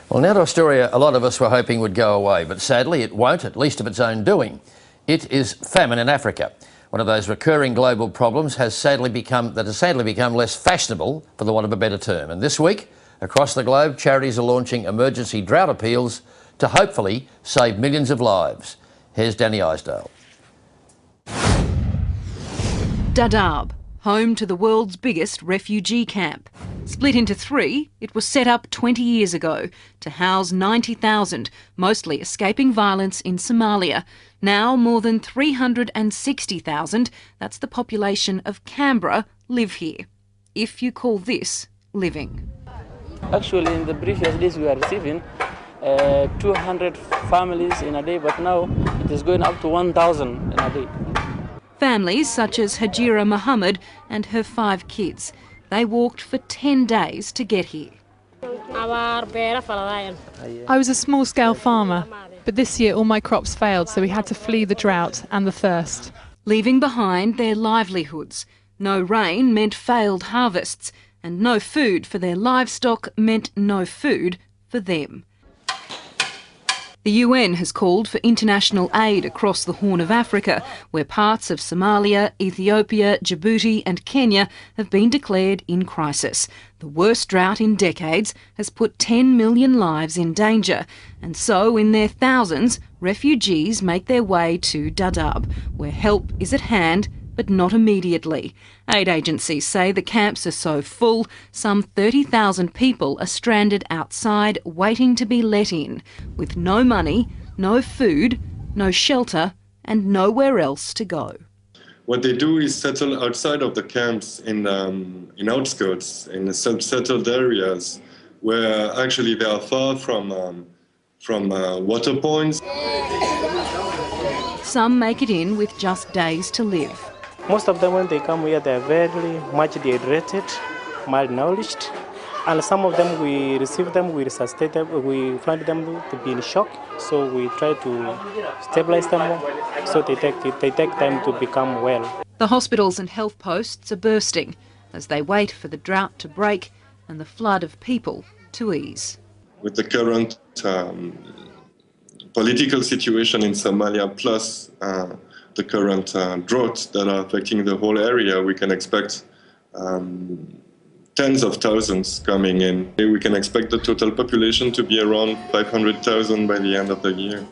Well, now to a story a lot of us were hoping would go away, but sadly it won't, at least of its own doing. It is famine in Africa. One of those recurring global problems has sadly become less fashionable, for the want of a better term. And this week, across the globe, charities are launching emergency drought appeals to hopefully save millions of lives. Here's Danny Isdale. Dadaab, home to the world's biggest refugee camp. Split into three, it was set up 20 years ago to house 90,000, mostly escaping violence in Somalia. Now more than 360,000, that's the population of Canberra, live here. If you call this living. Actually, in the previous days we were receiving 200 families in a day, but now it is going up to 1,000 in a day. Families such as Hajira Muhammad and her 5 kids. They walked for 10 days to get here. I was a small-scale farmer, but this year all my crops failed, so we had to flee the drought and the thirst. Leaving behind their livelihoods. No rain meant failed harvests, and no food for their livestock meant no food for them. The UN has called for international aid across the Horn of Africa, where parts of Somalia, Ethiopia, Djibouti and Kenya have been declared in crisis. The worst drought in decades has put 10 million lives in danger, and so in their thousands, refugees make their way to Dadaab, where help is at hand but not immediately. Aid agencies say the camps are so full, some 30,000 people are stranded outside waiting to be let in, with no money, no food, no shelter and nowhere else to go. What they do is settle outside of the camps in outskirts, in settled areas, where actually they are far from water points. Some make it in with just days to live. Most of them, when they come here, they are very much dehydrated, malnourished, and some of them we receive them, we resuscitate them, we find them to be in shock, so we try to stabilize them so they take time to become well. The hospitals and health posts are bursting as they wait for the drought to break and the flood of people to ease. With the current political situation in Somalia, plus the current droughts that are affecting the whole area, we can expect tens of thousands coming in. We can expect the total population to be around 500,000 by the end of the year.